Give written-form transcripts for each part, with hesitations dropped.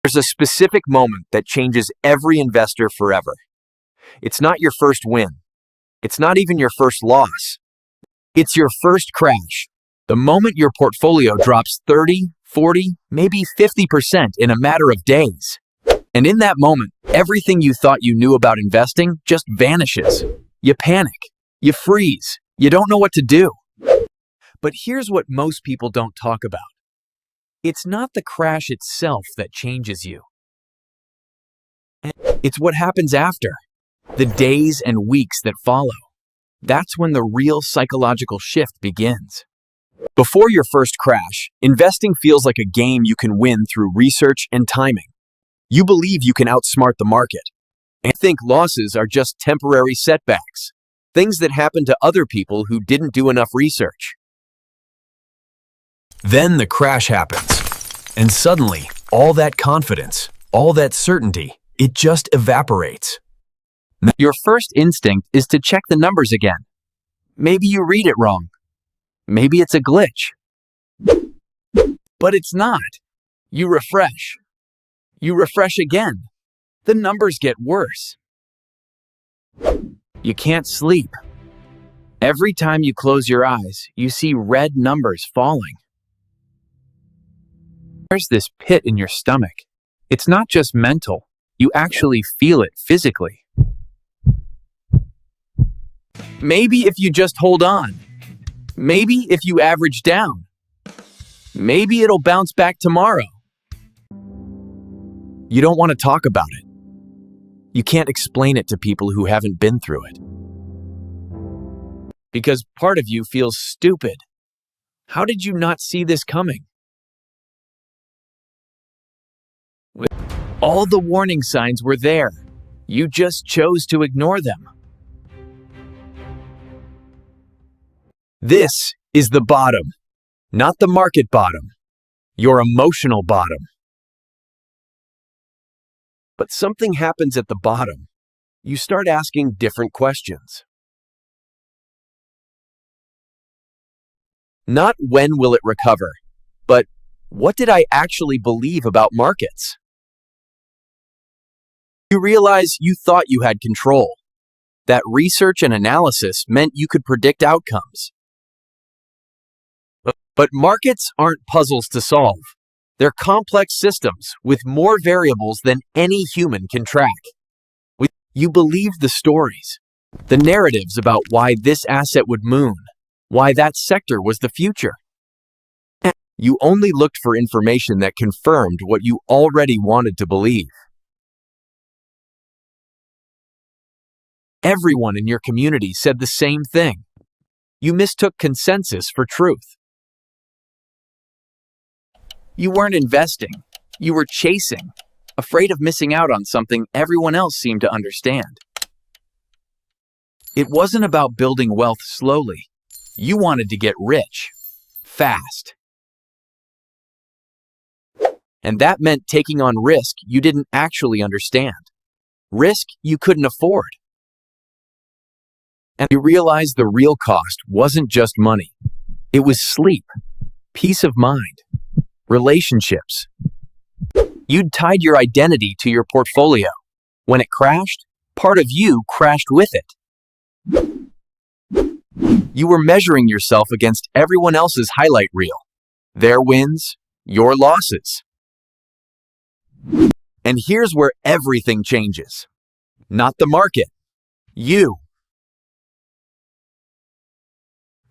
There's a specific moment that changes every investor forever. It's not your first win. It's not even your first loss. It's your first crash. The moment your portfolio drops 30, 40, maybe 50% in a matter of days. And in that moment, everything you thought you knew about investing just vanishes. You panic. You freeze. You don't know what to do. But here's what most people don't talk about. It's not the crash itself that changes you. It's what happens after, the days and weeks that follow. That's when the real psychological shift begins. Before your first crash, investing feels like a game you can win through research and timing. You believe you can outsmart the market, and think losses are just temporary setbacks, things that happen to other people who didn't do enough research. Then the crash happens, and suddenly, all that confidence, all that certainty, it just evaporates. Your first instinct is to check the numbers again. Maybe you read it wrong. Maybe it's a glitch. But it's not. You refresh. You refresh again. The numbers get worse. You can't sleep. Every time you close your eyes, you see red numbers falling. There's this pit in your stomach. It's not just mental. You actually feel it physically. Maybe if you just hold on. Maybe if you average down. Maybe it'll bounce back tomorrow. You don't want to talk about it. You can't explain it to people who haven't been through it. Because part of you feels stupid. How did you not see this coming? All the warning signs were there. You just chose to ignore them. This is the bottom, not the market bottom, your emotional bottom. But something happens at the bottom. You start asking different questions. Not when will it recover, but what did I actually believe about markets? You realize you thought you had control, that research and analysis meant you could predict outcomes. But markets aren't puzzles to solve. They're complex systems with more variables than any human can track. You believed the stories, the narratives about why this asset would moon, why that sector was the future. You only looked for information that confirmed what you already wanted to believe. Everyone in your community said the same thing. You mistook consensus for truth. You weren't investing. You were chasing, afraid of missing out on something everyone else seemed to understand. It wasn't about building wealth slowly. You wanted to get rich, fast. And that meant taking on risk you didn't actually understand. Risk you couldn't afford. And you realized the real cost wasn't just money. It was sleep, peace of mind, relationships. You'd tied your identity to your portfolio. When it crashed, part of you crashed with it. You were measuring yourself against everyone else's highlight reel. Their wins, your losses. And here's where everything changes. Not the market. You.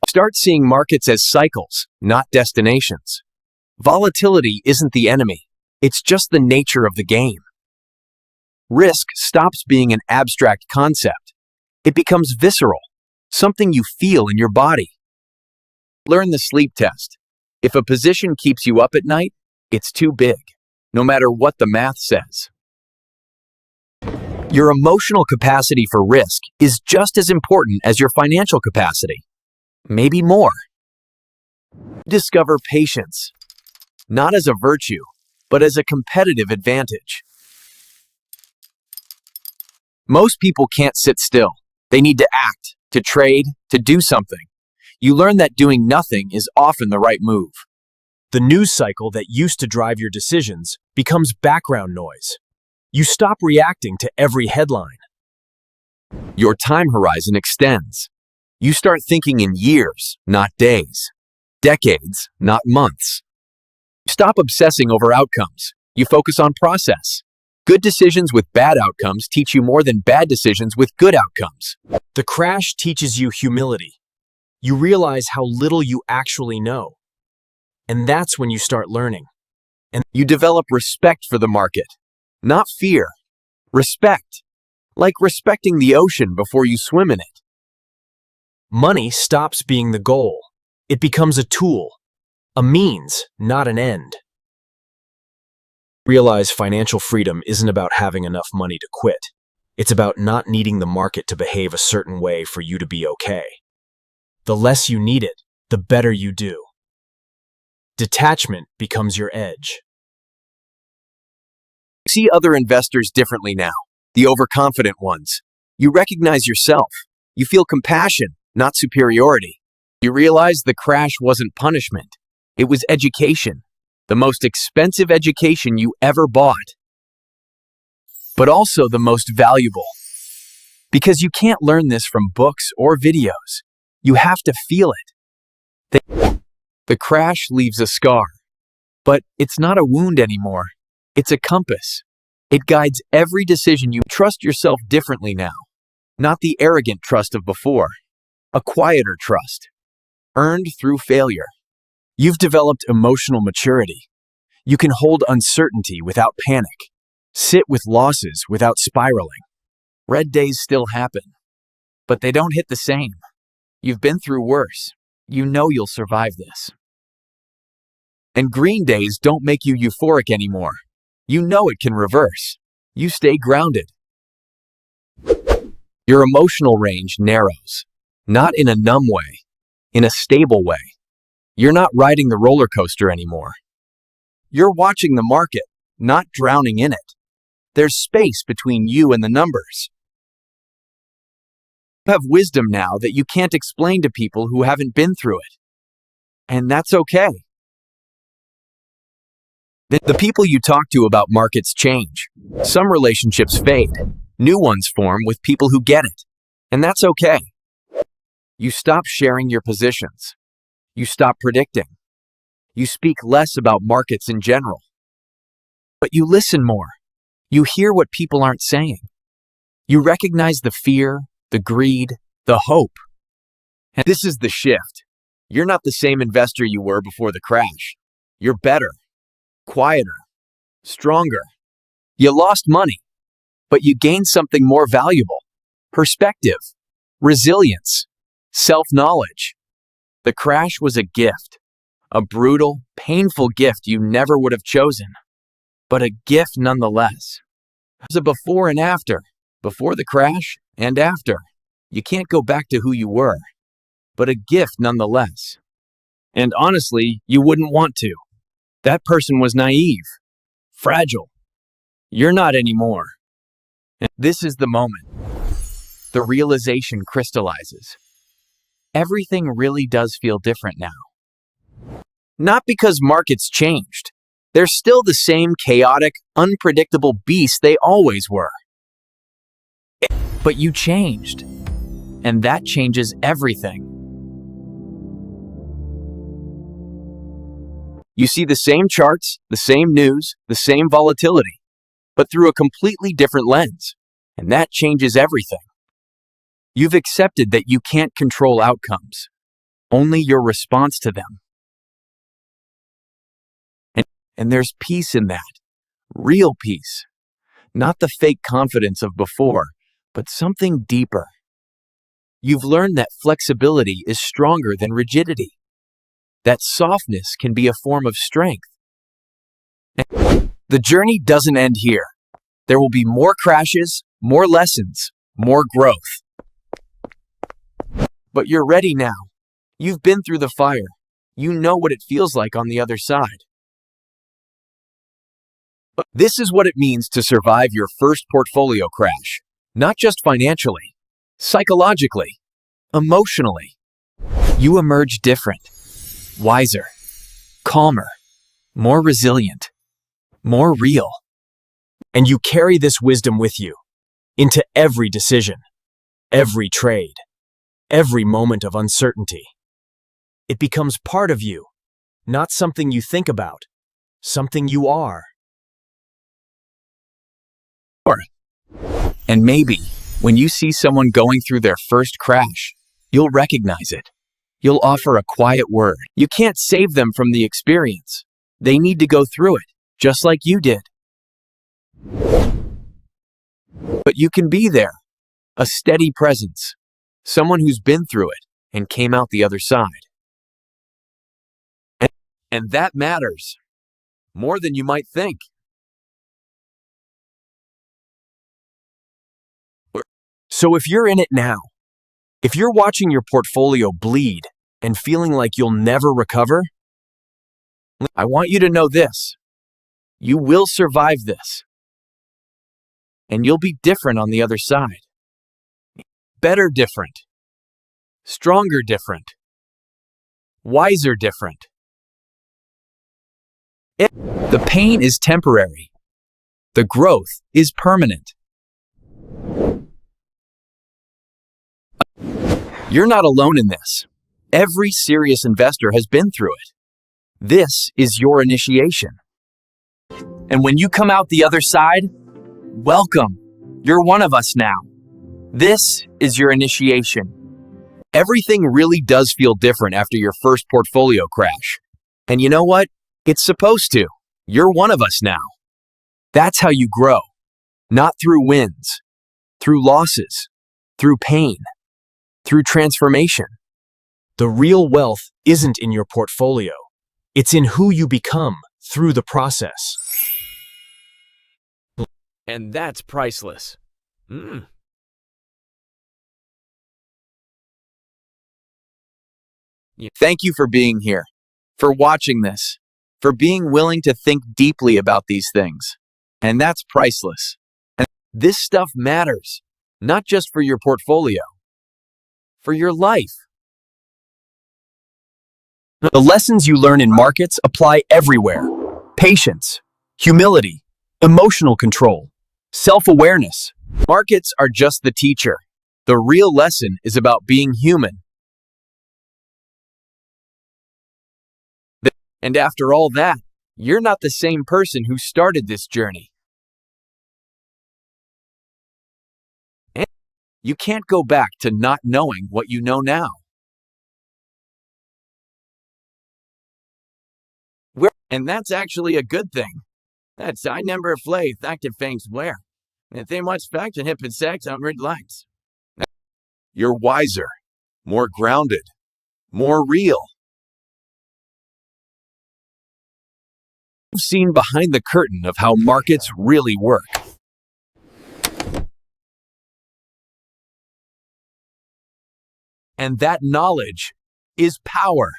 Start seeing markets as cycles, not destinations. Volatility isn't the enemy. It's just the nature of the game. Risk stops being an abstract concept. It becomes visceral, something you feel in your body. Learn the sleep test. If a position keeps you up at night, it's too big, no matter what the math says. Your emotional capacity for risk is just as important as your financial capacity. Maybe more. Discover patience, not as a virtue, but as a competitive advantage. Most people can't sit still. They need to act, to trade, to do something. You learn that doing nothing is often the right move. The news cycle that used to drive your decisions becomes background noise. You stop reacting to every headline. Your time horizon extends. You start thinking in years, not days. Decades, not months. You stop obsessing over outcomes. You focus on process. Good decisions with bad outcomes teach you more than bad decisions with good outcomes. The crash teaches you humility. You realize how little you actually know. And that's when you start learning. And you develop respect for the market, not fear. Respect, like respecting the ocean before you swim in it. Money stops being the goal. It becomes a tool, a means, not an end. Realize financial freedom isn't about having enough money to quit. It's about not needing the market to behave a certain way for you to be okay. The less you need it, the better you do. Detachment becomes your edge. You see other investors differently now, the overconfident ones. You recognize yourself. You feel compassion, not superiority. You realize the crash wasn't punishment. It was education, the most expensive education you ever bought, but also the most valuable. Because you can't learn this from books or videos. You have to feel it. The crash leaves a scar, but it's not a wound anymore. It's a compass. It guides every decision. You trust yourself differently now, not the arrogant trust of before, a quieter trust, earned through failure. You've developed emotional maturity. You can hold uncertainty without panic, sit with losses without spiraling. Red days still happen, but they don't hit the same. You've been through worse. You know you'll survive this. And green days don't make you euphoric anymore. You know it can reverse. You stay grounded. Your emotional range narrows, not in a numb way, in a stable way. You're not riding the roller coaster anymore. You're watching the market, not drowning in it. There's space between you and the numbers. You have wisdom now that you can't explain to people who haven't been through it. And that's okay. The people you talk to about markets change. Some relationships fade. New ones form with people who get it. And that's okay. You stop sharing your positions. You stop predicting. You speak less about markets in general. But you listen more. You hear what people aren't saying. You recognize the fear, the greed, the hope. And this is the shift. You're not the same investor you were before the crash. You're better, quieter, stronger. You lost money, but you gained something more valuable: perspective, resilience, self-knowledge. The crash was a gift, a brutal, painful gift you never would have chosen, but a gift nonetheless. There's a before and after, before the crash and after. You can't go back to who you were, but a gift nonetheless. And honestly, you wouldn't want to. That person was naive, fragile. You're not anymore. And this is the moment. The realization crystallizes. Everything really does feel different now. Not because markets changed. They're still the same chaotic, unpredictable beasts they always were. But you changed. And that changes everything. You see the same charts, the same news, the same volatility, but through a completely different lens. And that changes everything. You've accepted that you can't control outcomes, only your response to them. And there's peace in that, real peace. Not the fake confidence of before, but something deeper. You've learned that flexibility is stronger than rigidity, that softness can be a form of strength. And the journey doesn't end here. There will be more crashes, more lessons, more growth. But you're ready now. You've been through the fire. You know what it feels like on the other side. But this is what it means to survive your first portfolio crash. Not just financially, psychologically, emotionally. You emerge different, wiser, calmer, more resilient, more real. And you carry this wisdom with you into every decision, every trade, every moment of uncertainty. It becomes part of you, not something you think about, something you are. And maybe when you see someone going through their first crash, you'll recognize it. You'll offer a quiet word. You can't save them from the experience. They need to go through it, just like you did. But you can be there, a steady presence, someone who's been through it and came out the other side. And that matters, more than you might think. So if you're in it now, if you're watching your portfolio bleed and feeling like you'll never recover, I want you to know this. You will survive this. And you'll be different on the other side. Better different. Stronger different. Wiser different. The pain is temporary. The growth is permanent. You're not alone in this. Every serious investor has been through it. This is your initiation. And when you come out the other side, welcome. You're one of us now. This is your initiation. Everything really does feel different after your first portfolio crash. And you know what? It's supposed to. You're one of us now. That's how you grow. Not through wins, through losses, through pain, through transformation. the real wealth isn't in your portfolio. It's in who you become through the process. And that's priceless. Thank you for being here, for watching this, for being willing to think deeply about these things. And that's priceless. And this stuff matters, not just for your portfolio, for your life. The lessons you learn in markets apply everywhere. Patience, humility, emotional control, self-awareness. Markets are just the teacher. The real lesson is about being human. And after all that, you're not the same person who started this journey. And you can't go back to not knowing what you know now. And that's actually a good thing. That's I never play active things where. And they much fact and hip and sex on red lights. You're wiser, more grounded, more real. You've seen behind the curtain of how markets really work. And that knowledge is power.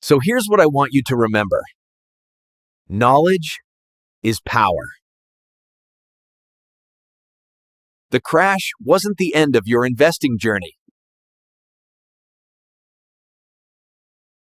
So here's what I want you to remember. Knowledge is power. The crash wasn't the end of your investing journey.